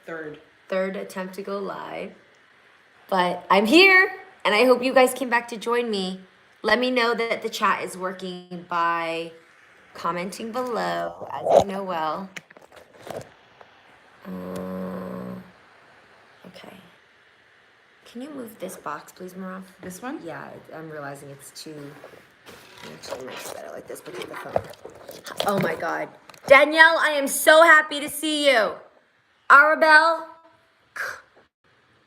Third attempt to go live. But I'm here, and I hope you guys came back to join me. Let me know that the chat is working by commenting below, as you know well. Okay. Can you move this box, please, Marav? This one? Yeah, I'm realizing it's too... Actually, might be better like this because of the phone. Oh my God. Danielle, I am so happy to see you. Arabelle,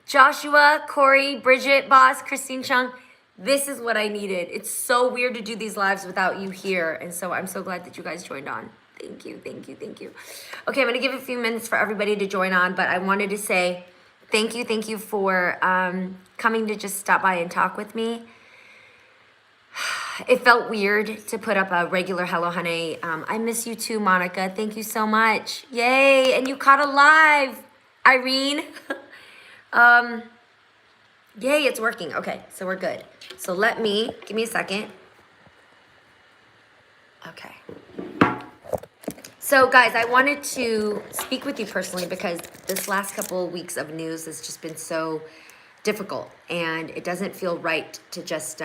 Joshua, Corey, Bridget, Boss, Christine Chung. This is what I needed. It's so weird to do these lives without you here. And so I'm so glad that you guys joined on. Thank you, thank you, thank you. Okay, I'm gonna give a few minutes for everybody to join on, but I wanted to say thank you for coming to just stop by and talk with me. It felt weird to put up a regular Hello Hunnay. I miss you too, Monica. Thank you so much. Yay, and you caught a live, Irene. Yay, it's working. Okay, so we're good. So give me a second. Okay. So guys, I wanted to speak with you personally because this last couple of weeks of news has just been so difficult, and it doesn't feel right to just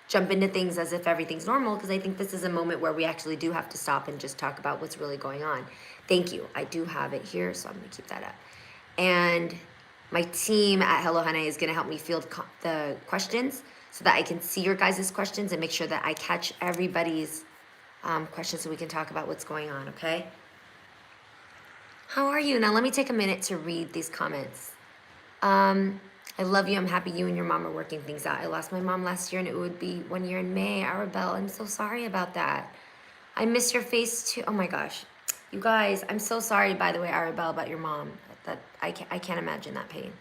jump into things as if everything's normal, because I think this is a moment where we actually do have to stop and just talk about what's really going on. Thank you. I do have it here, so I'm gonna keep that up. And my team at Hello Hunnay is gonna help me field the questions so that I can see your guys' questions and make sure that I catch everybody's questions so we can talk about what's going on, okay? How are you? Now let me take a minute to read these comments. I love you. I'm happy you and your mom are working things out. I lost my mom last year and it would be 1 year in May. Arabelle, I'm so sorry about that. I miss your face too. Oh my gosh. You guys, I'm so sorry, by the way, Arabelle, about your mom. That I can't imagine that pain.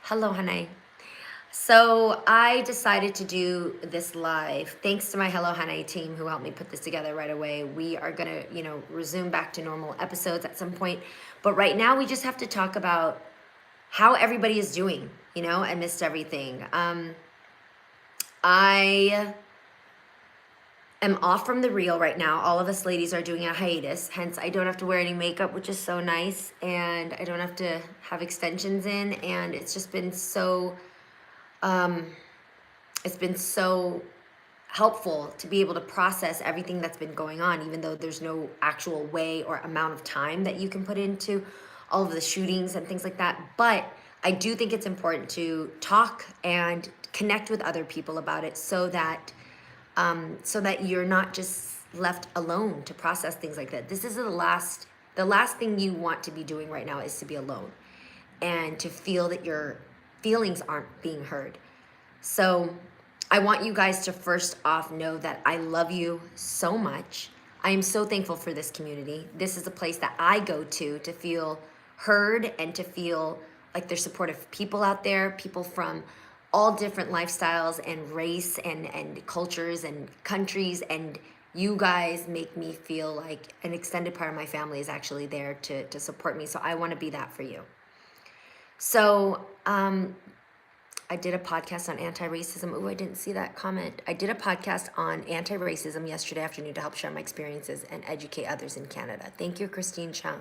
Hello, Hunnay. So I decided to do this live thanks to my Hello Hunnay team who helped me put this together right away. We are gonna, resume back to normal episodes at some point. But right now we just have to talk about how everybody is doing, I missed everything. I am off from the reel right now. All of us ladies are doing a hiatus, hence I don't have to wear any makeup, which is so nice, and I don't have to have extensions in, and it's just been so helpful to be able to process everything that's been going on, even though there's no actual way or amount of time that you can put into all of the shootings and things like that. But I do think it's important to talk and connect with other people about it so that you're not just left alone to process things like that. This is the last thing you want to be doing right now is to be alone and to feel that your feelings aren't being heard. So I want you guys to first off know that I love you so much. I am so thankful for this community. This is a place that I go to feel heard and to feel like there's supportive people out there, people from all different lifestyles and race and cultures and countries, and you guys make me feel like an extended part of my family is actually there to support me. So I want to be that for you. So I did a podcast on anti-racism. Oh, I didn't see that comment. I did a podcast on anti-racism yesterday afternoon to help share my experiences and educate others in Canada. Thank you, Christine Chung.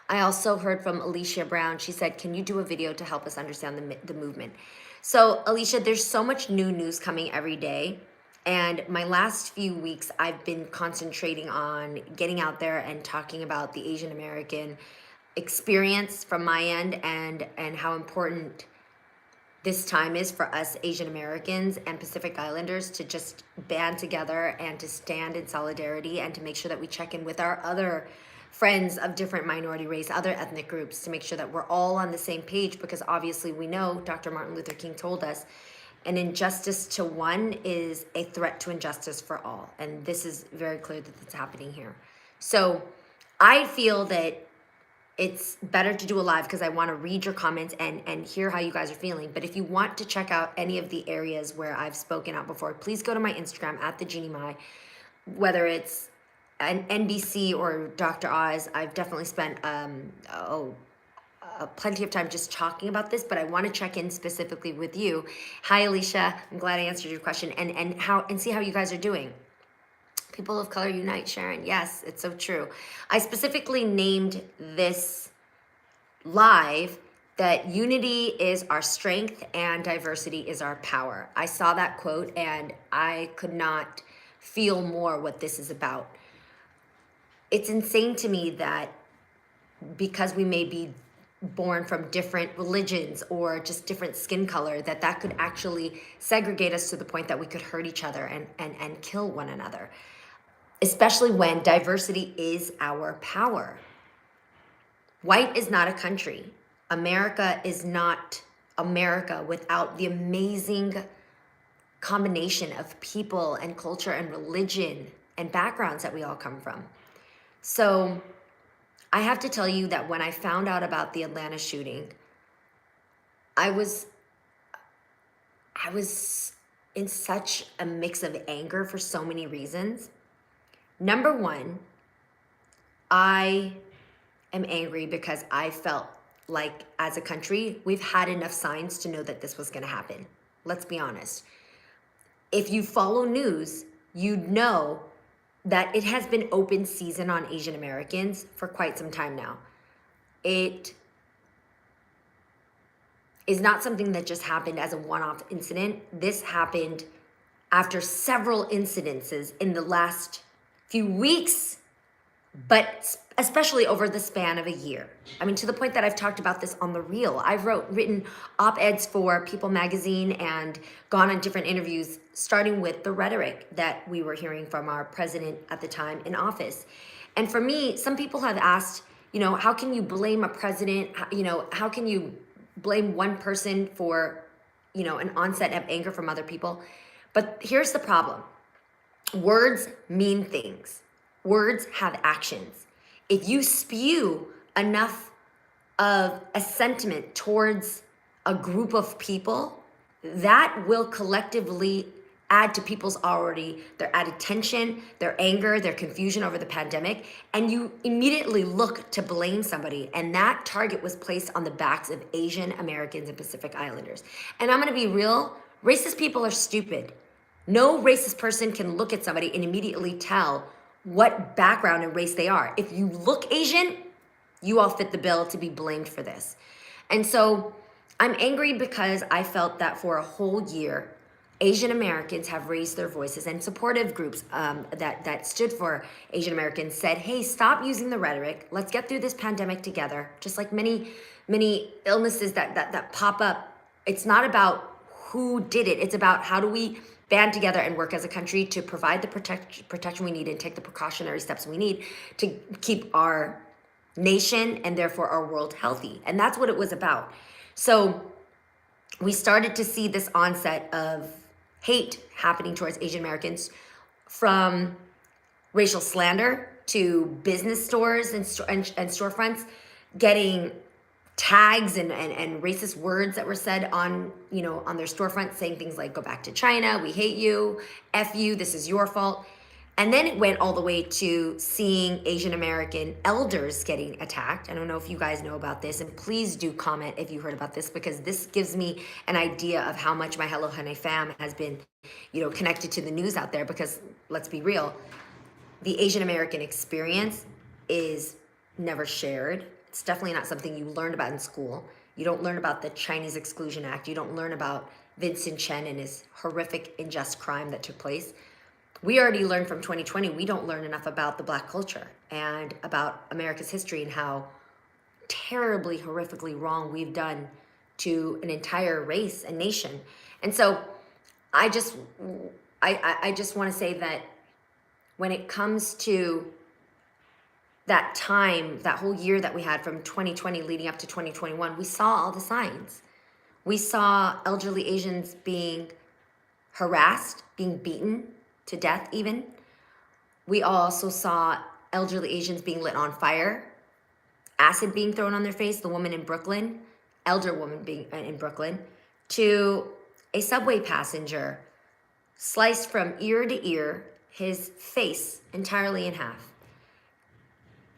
I also heard from Alicia Brown. She said, can you do a video to help us understand the movement? So Alicia, there's so much new news coming every day. And my last few weeks, I've been concentrating on getting out there and talking about the Asian American experience from my end and how important this time is for us Asian Americans and Pacific Islanders to just band together and to stand in solidarity and to make sure that we check in with our other friends of different minority race, other ethnic groups, to make sure that we're all on the same page, because obviously we know Dr. Martin Luther King told us an injustice to one is a threat to injustice for all. And this is very clear that it's happening here. So I feel that it's better to do a live because I want to read your comments and hear how you guys are feeling. But if you want to check out any of the areas where I've spoken out before, please go to my Instagram at the Jeannie Mai. Whether it's an NBC or Dr. Oz, I've definitely spent plenty of time just talking about this, but I want to check in specifically with you. Hi, Alicia. I'm glad I answered your question and see how you guys are doing. People of color unite, Sharon. Yes, it's so true. I specifically named this live that unity is our strength and diversity is our power. I saw that quote and I could not feel more what this is about. It's insane to me that because we may be born from different religions or just different skin color, that could actually segregate us to the point that we could hurt each other and kill one another, especially when diversity is our power. White is not a country. America is not America without the amazing combination of people and culture and religion and backgrounds that we all come from. So I have to tell you that when I found out about the Atlanta shooting, I was in such a mix of anger for so many reasons. Number one, I am angry because I felt like as a country, we've had enough signs to know that this was going to happen. Let's be honest. If you follow news, you'd know that it has been open season on Asian Americans for quite some time now. It is not something that just happened as a one-off incident. This happened after several incidences in the last few weeks, but especially over the span of a year. I mean, to the point that I've talked about this on The Real. I've written op-eds for People magazine and gone on different interviews, starting with the rhetoric that we were hearing from our president at the time in office. And for me, some people have asked, how can you blame a president? How can you blame one person for, an onset of anger from other people? But here's the problem. Words mean things. Words have actions. If you spew enough of a sentiment towards a group of people, that will collectively add to their added tension, their anger, their confusion over the pandemic, and you immediately look to blame somebody. And that target was placed on the backs of Asian Americans and Pacific Islanders. And I'm gonna be real, racist people are stupid. No racist person can look at somebody and immediately tell what background and race they are. If you look Asian, you all fit the bill to be blamed for this. And so I'm angry because I felt that for a whole year, Asian Americans have raised their voices, and supportive groups that stood for Asian Americans said, hey, stop using the rhetoric. Let's get through this pandemic together. Just like many illnesses that pop up, it's not about who did it. It's about how do we band together and work as a country to provide the protection we need and take the precautionary steps we need to keep our nation and therefore our world healthy. And that's what it was about. So we started to see this onset of hate happening towards Asian Americans, from racial slander to business stores and storefronts getting tags and racist words that were said on their storefront, saying things like, go back to China, we hate you, F you, this is your fault. And then it went all the way to seeing Asian American elders getting attacked. I don't know if you guys know about this, and please do comment if you heard about this, because this gives me an idea of how much my Hello Hunnay fam has been, connected to the news out there. Because let's be real, the Asian American experience is never shared. It's definitely not something you learned about in school. You don't learn about the Chinese Exclusion Act. You don't learn about Vincent Chen and his horrific, unjust crime that took place. We already learned from 2020, we don't learn enough about the Black culture and about America's history and how terribly, horrifically wrong we've done to an entire race and nation. And so I just want to say that when it comes to that time, that whole year that we had from 2020 leading up to 2021, we saw all the signs. We saw elderly Asians being harassed, being beaten to death even. We also saw elderly Asians being lit on fire, acid being thrown on their face, the woman in Brooklyn, elder woman being in Brooklyn, to a subway passenger sliced from ear to ear, his face entirely in half.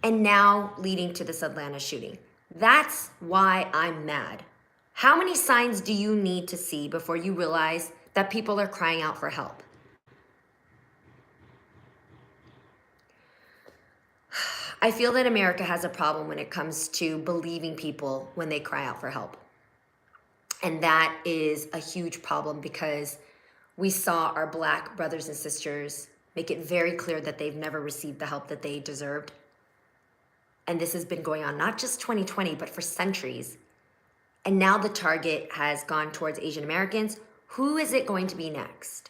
And now leading to this Atlanta shooting. That's why I'm mad. How many signs do you need to see before you realize that people are crying out for help? I feel that America has a problem when it comes to believing people when they cry out for help. And that is a huge problem because we saw our Black brothers and sisters make it very clear that they've never received the help that they deserved. And this has been going on not just 2020, but for centuries. And now the target has gone towards Asian Americans. Who is it going to be next?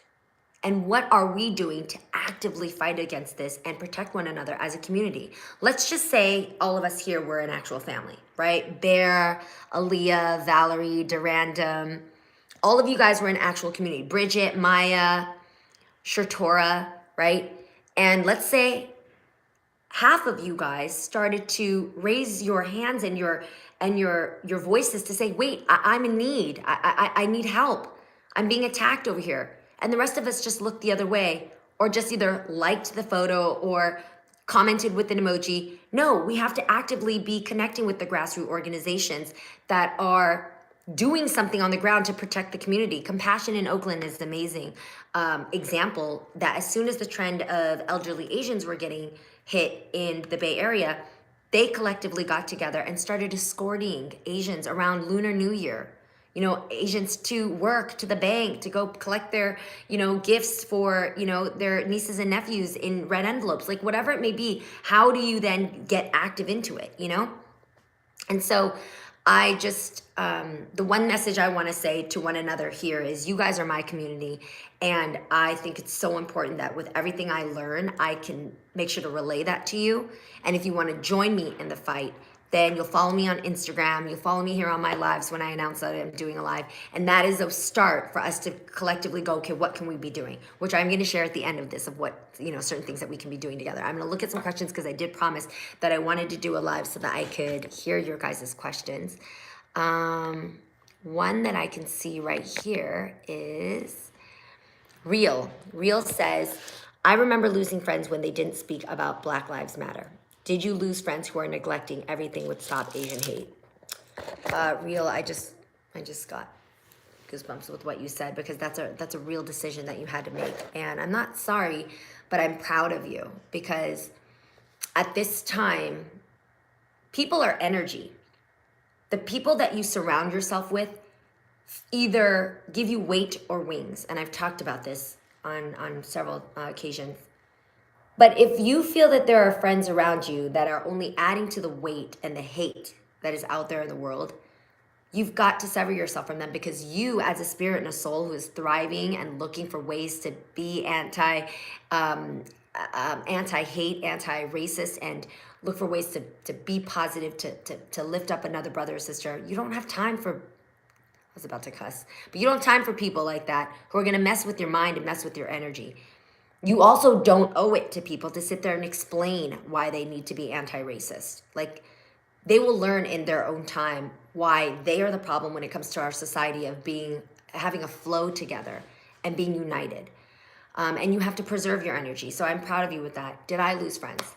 And what are we doing to actively fight against this and protect one another as a community? Let's just say all of us here were an actual family, right? Bear, Aaliyah, Valerie, Durandam, all of you guys were an actual community. Bridget, Maya, Shirtora, right? And let's say half of you guys started to raise your hands and your voices to say, wait, I'm in need. I need help. I'm being attacked over here. And the rest of us just looked the other way or just either liked the photo or commented with an emoji. No, we have to actively be connecting with the grassroots organizations that are doing something on the ground to protect the community. Compassion in Oakland is an amazing example that as soon as the trend of elderly Asians were getting hit in the Bay Area, they collectively got together and started escorting Asians around Lunar New Year. You know, Asians to work, to the bank, to go collect their, gifts for, their nieces and nephews in red envelopes, like whatever it may be. How do you then get active into it, And so I just, the one message I want to say to one another here is you guys are my community. And I think it's so important that with everything I learn, I can make sure to relay that to you. And if you want to join me in the fight, then you'll follow me on Instagram. You'll follow me here on my lives when I announce that I'm doing a live. And that is a start for us to collectively go, okay, what can we be doing? Which I'm going to share at the end of this of what, certain things that we can be doing together. I'm going to look at some questions because I did promise that I wanted to do a live so that I could hear your guys' questions. One that I can see right here is Real. Real says, I remember losing friends when they didn't speak about Black Lives Matter. Did you lose friends who are neglecting everything would stop Asian hate? Real, I just got goosebumps with what you said because that's a real decision that you had to make. And I'm not sorry, but I'm proud of you because at this time, people are energy. The people that you surround yourself with either give you weight or wings. And I've talked about this on several occasions. But if you feel that there are friends around you that are only adding to the weight and the hate that is out there in the world, you've got to sever yourself from them because you, as a spirit and a soul who is thriving and looking for ways to be anti-hate, anti-racist, and look for ways to be positive, to lift up another brother or sister, you don't have time for, I was about to cuss, but you don't have time for people like that who are going to mess with your mind and mess with your energy. You also don't owe it to people to sit there and explain why they need to be anti-racist. Like, they will learn in their own time why they are the problem when it comes to our society of having a flow together and being united. And you have to preserve your energy. So I'm proud of you with that. Did I lose friends?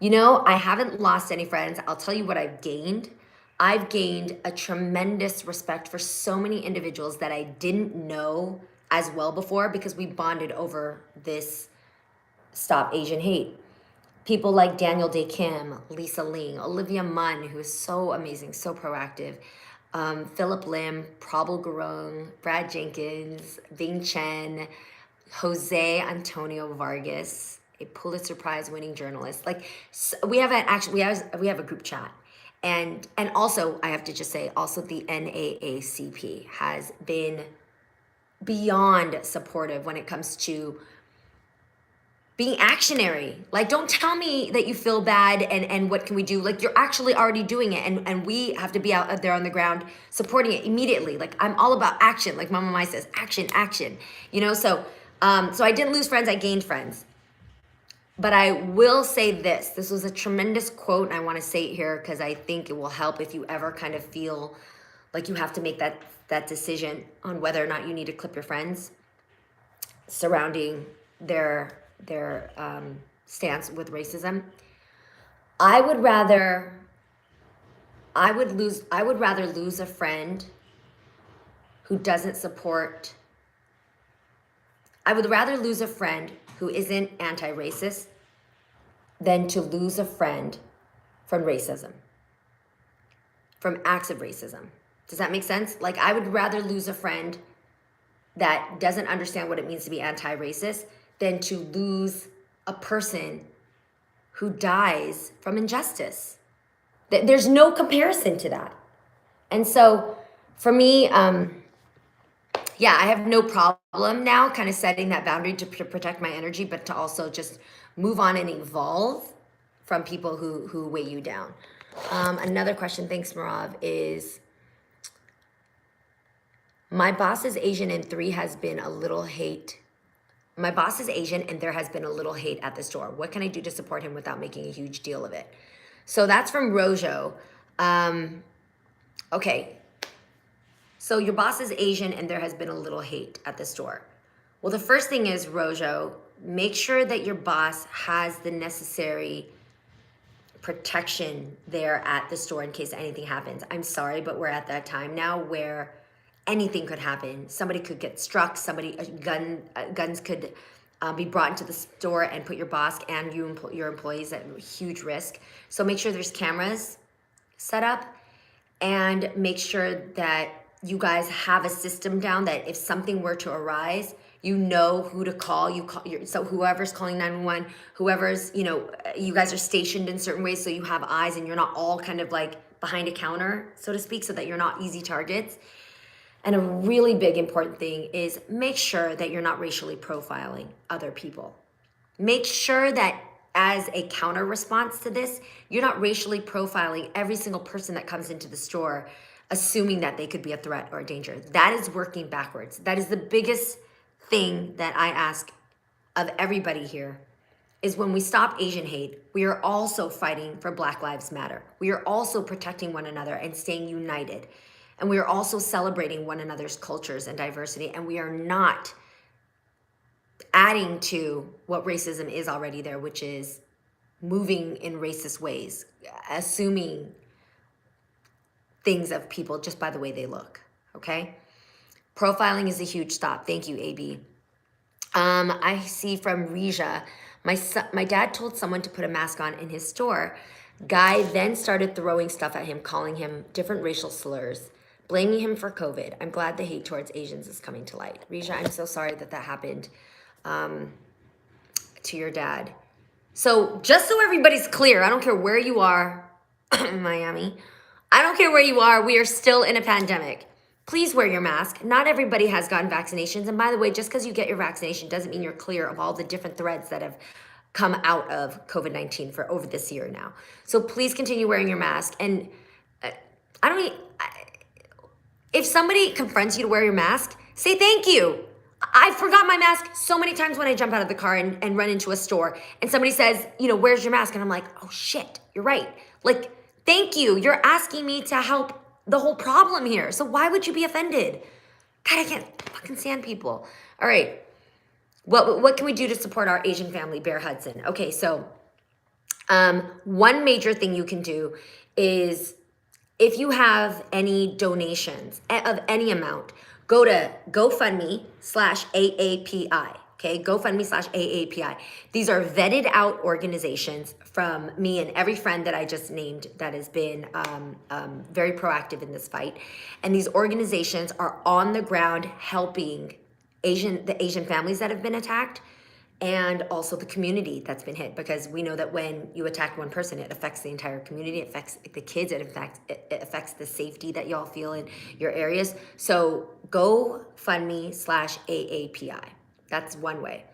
I haven't lost any friends. I'll tell you what I've gained. I've gained a tremendous respect for so many individuals that I didn't know as well before because we bonded over this Stop Asian Hate. People like Daniel Day Kim, Lisa Ling, Olivia Munn, who is so amazing, so proactive, Philip Lim, Prabal Gurung, Brad Jenkins, Bing Chen, Jose Antonio Vargas, a Pulitzer Prize winning journalist. Like, we have a group chat. And also, I have to just say, also the NAACP has been beyond supportive when it comes to being actionary. Like, don't tell me that you feel bad and what can we do? Like, you're actually already doing it, and we have to be out there on the ground supporting it immediately. Like, I'm all about action. Like Mama Mai says, action. So I didn't lose friends, I gained friends. But I will say this. This was a tremendous quote, and I want to say it here because I think it will help if you ever kind of feel like you have to make that decision on whether or not you need to clip your friends surrounding their stance with racism. I would rather lose a friend who doesn't support. I would rather lose a friend who isn't anti-racist than to lose a friend from racism, from acts of racism. Does that make sense? Like, I would rather lose a friend that doesn't understand what it means to be anti-racist than to lose a person who dies from injustice. There's no comparison to that. And so for me, yeah, I have no problem now kind of setting that boundary to protect my energy, but to also just move on and evolve from people who weigh you down. Another question, thanks Marav, is my boss is Asian and there has been a little hate. My boss is Asian and there has been a little hate at the store. What can I do to support him without making a huge deal of it? So that's from Rojo. Okay, so your boss is Asian and there has been a little hate at the store. Well, the first thing is, Rojo, make sure that your boss has the necessary protection there at the store in case anything happens. I'm sorry, but we're at that time now where anything could happen. Somebody could get struck, guns could be brought into the store and put your boss and your employees at huge risk. So make sure there's cameras set up and make sure that you guys have a system down that if something were to arise, you know who to call. So whoever's calling 911, whoever's, you guys are stationed in certain ways so you have eyes and you're not all kind of like behind a counter, so to speak, so that you're not easy targets. And a really big important thing is make sure that you're not racially profiling other people. Make sure that as a counter response to this, you're not racially profiling every single person that comes into the store, assuming that they could be a threat or a danger. That is working backwards. That is the biggest thing that I ask of everybody here is when we stop Asian hate, we are also fighting for Black Lives Matter. We are also protecting one another and staying united. And we are also celebrating one another's cultures and diversity. And we are not adding to what racism is already there, which is moving in racist ways, assuming things of people just by the way they look, okay? Profiling is a huge stop. Thank you, AB. I see from Reja, my dad told someone to put a mask on in his store. Guy then started throwing stuff at him, calling him different racial slurs, blaming him for COVID. I'm glad the hate towards Asians is coming to light. Reja, I'm so sorry that happened to your dad. So just so everybody's clear, I don't care where you are, Miami, I don't care where you are, we are still in a pandemic. Please wear your mask. Not everybody has gotten vaccinations. And by the way, just because you get your vaccination doesn't mean you're clear of all the different threads that have come out of COVID-19 for over this year now. So please continue wearing your mask. And if somebody confronts you to wear your mask, say thank you. I forgot my mask so many times when I jump out of the car and run into a store and somebody says, where's your mask? And I'm like, oh shit, you're right. Like, thank you. You're asking me to help the whole problem here. So why would you be offended? God, I can't fucking stand people. All right. What can we do to support our Asian family, Bear Hudson? Okay, so one major thing you can do is if you have any donations of any amount, go to GoFundMe/AAPI. Okay, GoFundMe/AAPI. These are vetted out organizations from me and every friend that I just named that has been very proactive in this fight. And these organizations are on the ground helping the Asian families that have been attacked and also the community that's been hit, because we know that when you attack one person, it affects the entire community, it affects the kids, it affects the safety that y'all feel in your areas. So GoFundMe/AAPI. That's one way.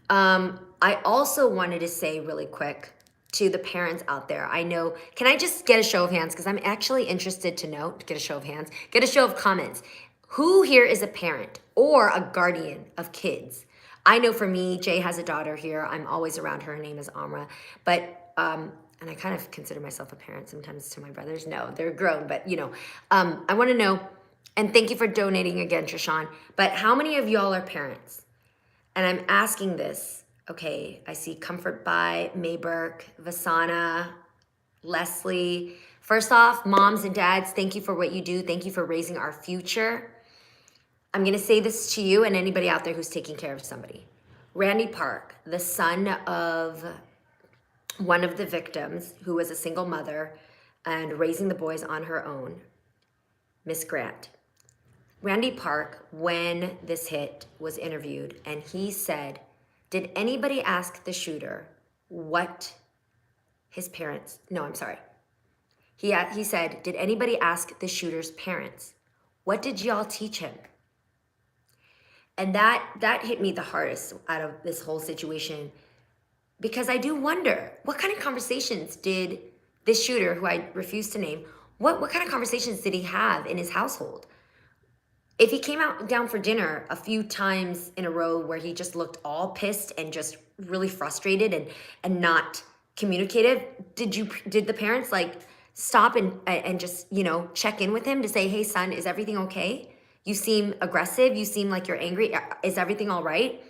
I also wanted to say really quick to the parents out there. I know, can I just get a show of hands? Because I'm actually interested to know, get a show of hands, get a show of comments. Who here is a parent or a guardian of kids? I know for me, Jay has a daughter here. I'm always around her. Her name is Amra. But, and I kind of consider myself a parent sometimes to my brothers. No, they're grown, but I want to know, and thank you for donating again, Trishan, but how many of y'all are parents? And I'm asking this, okay, I see Comfort by Mayberg, Vasana, Leslie. First off, moms and dads, thank you for what you do. Thank you for raising our future. I'm gonna say this to you and anybody out there who's taking care of somebody. Randy Park, the son of one of the victims, who was a single mother and raising the boys on her own, Miss Grant. Randy Park, when this hit, was interviewed, and he said, did anybody ask the shooter what his parents, no, I'm sorry. He said, did anybody ask the shooter's parents, what did y'all teach him? And that hit me the hardest out of this whole situation, because I do wonder, what kind of conversations did this shooter, who I refuse to name, what kind of conversations did he have in his household? If he came out down for dinner a few times in a row where he just looked all pissed and just really frustrated and not communicative, did the parents like stop and just, you know, check in with him to say, hey son, is everything okay? You seem aggressive, you seem like you're angry, is everything all right?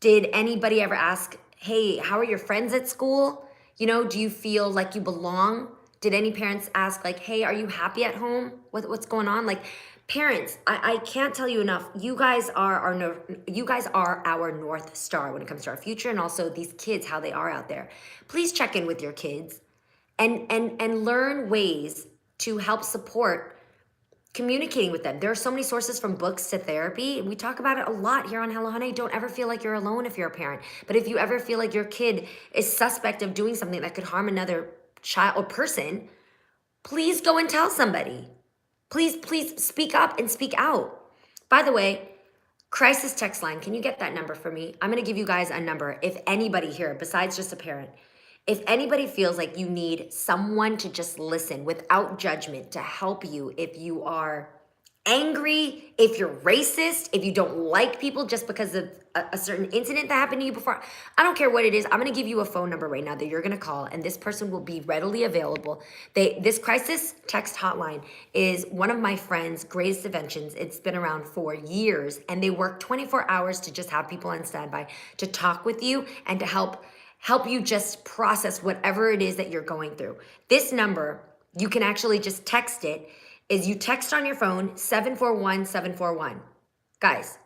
Did anybody ever ask, hey, how are your friends at school? You know, do you feel like you belong? Did any parents ask like, hey, are you happy at home? What's going on? Like, parents, I can't tell you enough. You guys are our North Star when it comes to our future, and also these kids, how they are out there. Please check in with your kids and learn ways to help support communicating with them. There are so many sources, from books to therapy. We talk about it a lot here on Hello Hunnay. Don't ever feel like you're alone if you're a parent. But if you ever feel like your kid is suspect of doing something that could harm another child or person, please go and tell somebody. Please speak up and speak out. By the way, crisis text line, can you get that number for me? I'm gonna give you guys a number. If anybody here, besides just a parent, if anybody feels like you need someone to just listen without judgment to help you, if you are angry, if you're racist, if you don't like people just because of a certain incident that happened to you before, I don't care what it is. I'm going to give you a phone number right now that you're going to call, and this person will be readily available. This crisis text hotline is one of my friends' greatest inventions. It's been around for years, and they work 24 hours to just have people on standby to talk with you and to help you just process whatever it is that you're going through. This number, you can actually just text it, is you text on your phone 741-741. Guys,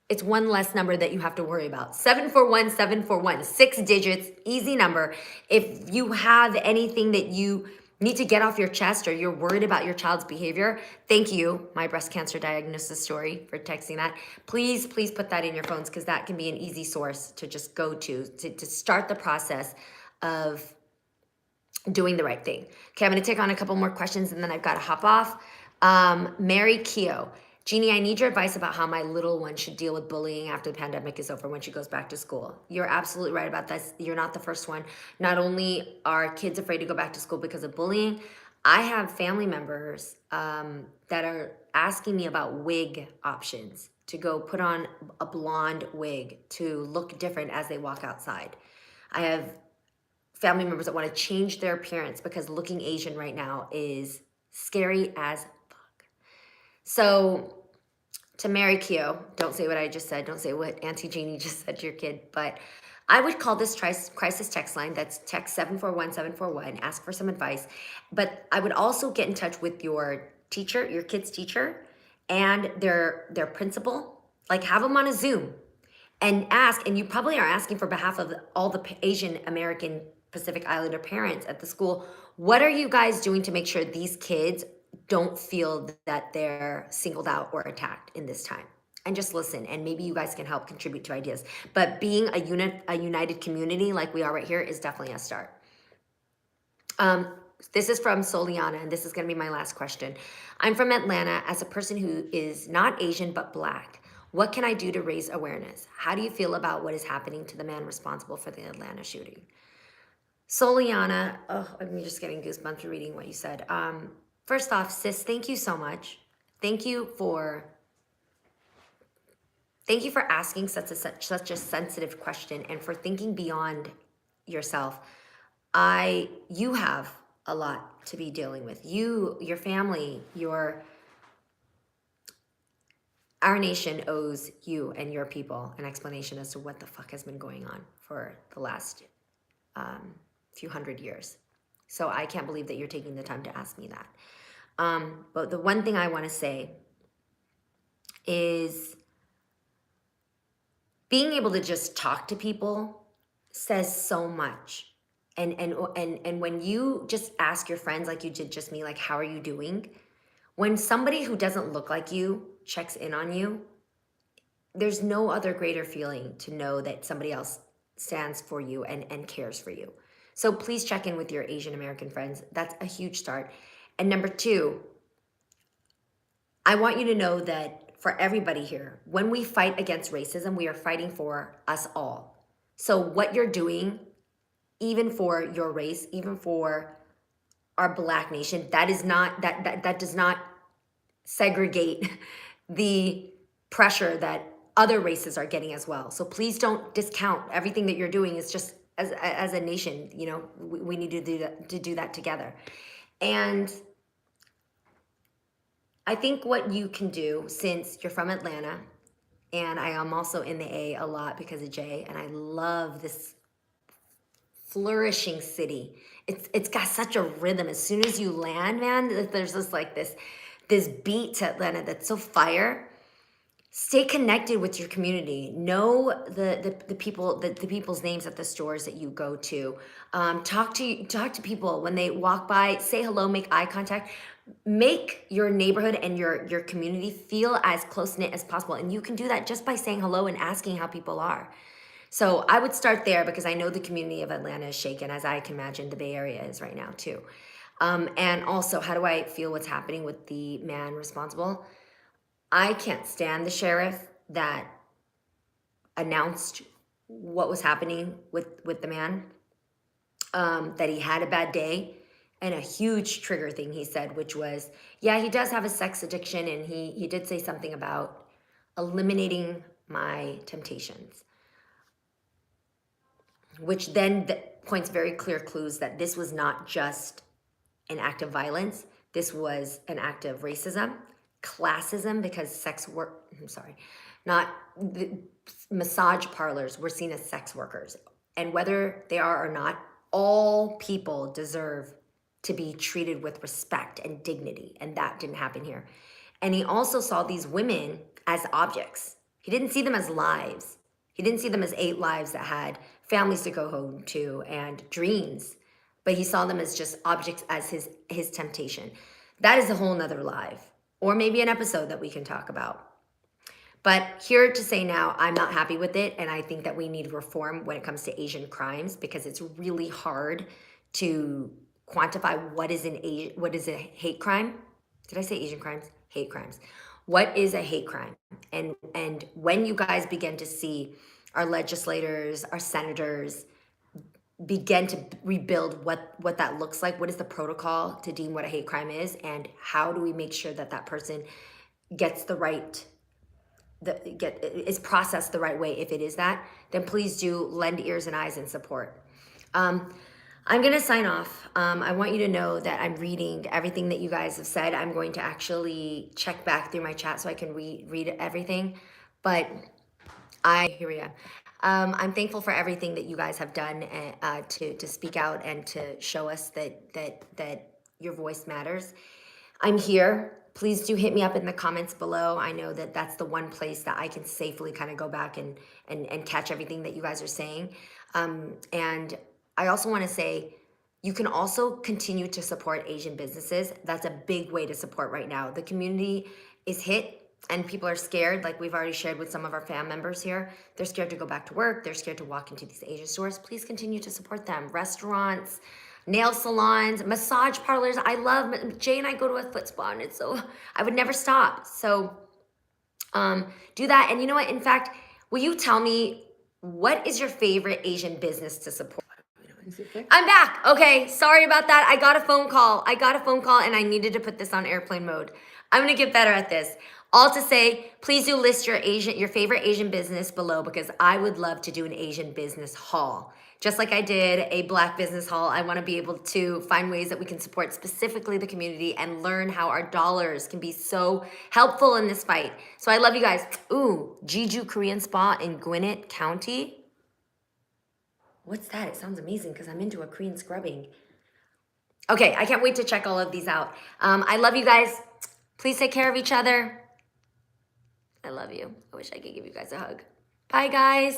it's one less number that you have to worry about. 741-741, 6 digits, easy number. If you have anything that you need to get off your chest or you're worried about your child's behavior, thank you, my breast cancer diagnosis story, for texting that. Please put that in your phones, because that can be an easy source to just go to start the process of doing the right thing. Okay, I'm gonna take on a couple more questions and then I've gotta hop off. Mary Keogh. Jeannie, I need your advice about how my little one should deal with bullying after the pandemic is over, when she goes back to school. You're absolutely right about this. You're not the first one. Not only are kids afraid to go back to school because of bullying, I have family members that are asking me about wig options, to go put on a blonde wig to look different as they walk outside. I have family members that want to change their appearance because looking Asian right now is scary as fuck. So to Mary Q, don't say what I just said. Don't say what Auntie Jeannie just said to your kid. But I would call this crisis text line. That's text 741-741. Ask for some advice. But I would also get in touch with your teacher, your kid's teacher, and their principal. Like, have them on a Zoom and ask. And you probably are asking for behalf of all the Asian American Pacific Islander parents at the school. What are you guys doing to make sure these kids don't feel that they're singled out or attacked in this time? And just listen, and maybe you guys can help contribute to ideas. But being a united community like we are right here is definitely a start. This is from Soliana, and this is going to be my last question. I'm from Atlanta. As a person who is not Asian but Black, what can I do to raise awareness? How do you feel about what is happening to the man responsible for the Atlanta shooting? Soliana, oh, I'm just getting goosebumps reading what you said. First off, sis, thank you so much. Thank you for asking such a sensitive question, and for thinking beyond yourself. You have a lot to be dealing with. Your family, our nation owes you and your people an explanation as to what the fuck has been going on for the last few hundred years. So I can't believe that you're taking the time to ask me that. But the one thing I want to say is, being able to just talk to people says so much. And when you just ask your friends like you did just me, like, how are you doing? When somebody who doesn't look like you checks in on you, there's no other greater feeling to know that somebody else stands for you and cares for you. So please check in with your Asian American friends. That's a huge start. And number two, I want you to know that for everybody here, when we fight against racism, we are fighting for us all. So what you're doing, even for your race, even for our Black nation, that is not that does not segregate the pressure that other races are getting as well. So please don't discount everything that you're doing. Is just as a nation, you know, we need to do that together. And I think what you can do, since you're from Atlanta, and I am also in the A a lot because of Jay, and I love this flourishing city. It's got such a rhythm. As soon as you land, man, there's just like this beat to Atlanta that's so fire. Stay connected with your community. Know the people, the people's names at the stores that you go to. Talk to people when they walk by. Say hello. Make eye contact. Make your neighborhood and your community feel as close knit as possible. And you can do that just by saying hello and asking how people are. So I would start there because I know the community of Atlanta is shaken, as I can imagine the Bay Area is right now too. And also, how do I feel what's happening with the man responsible? I can't stand the sheriff that announced what was happening with the man, that he had a bad day, and a huge trigger thing he said, which was, yeah, he does have a sex addiction, and he did say something about eliminating my temptations, which then points very clear clues that this was not just an act of violence. This was an act of racism, classism, because not the massage parlors were seen as sex workers. And whether they are or not, all people deserve to be treated with respect and dignity. And that didn't happen here. And he also saw these women as objects. He didn't see them as lives. He didn't see them as 8 lives that had families to go home to and dreams, but he saw them as just objects, as his temptation. That is a whole nother live, or maybe an episode that we can talk about. But here to say now, I'm not happy with it, and I think that we need reform when it comes to Asian crimes, because it's really hard to quantify what is a hate crime. Did I say Asian crimes? Hate crimes. What is a hate crime? And when you guys begin to see our legislators, our senators begin to rebuild what that looks like, what is the protocol to deem what a hate crime is, and how do we make sure that that person gets the right, is processed the right way, if it is that, then please do lend ears and eyes and support. I'm gonna sign off. I want you to know that I'm reading everything that you guys have said. I'm going to actually check back through my chat so I can read everything, but here we are. I'm thankful for everything that you guys have done to speak out and to show us that your voice matters. I'm here. Please do hit me up in the comments below. I know that that's the one place that I can safely kind of go back and catch everything that you guys are saying. And I also want to say, you can also continue to support Asian businesses. That's a big way to support right now. The community is hit and people are scared, like we've already shared with some of our fam members here. They're scared to go back to work. They're scared to walk into these Asian stores. Please continue to support them. Restaurants, nail salons, massage parlors. I love, Jay and I go to a foot spa, and it's so, I would never stop. So do that. And you know what? In fact, will you tell me, what is your favorite Asian business to support? I'm back. Okay, sorry about that. I got a phone call and I needed to put this on airplane mode. I'm gonna get better at this. All to say, please do list your favorite Asian business below, because I would love to do an Asian business haul. Just like I did a Black business haul, I wanna be able to find ways that we can support specifically the community and learn how our dollars can be so helpful in this fight. So I love you guys. Ooh, Jeju Korean Spa in Gwinnett County. What's that? It sounds amazing because I'm into a Korean scrubbing. Okay, I can't wait to check all of these out. I love you guys. Please take care of each other. I love you. I wish I could give you guys a hug. Bye, guys.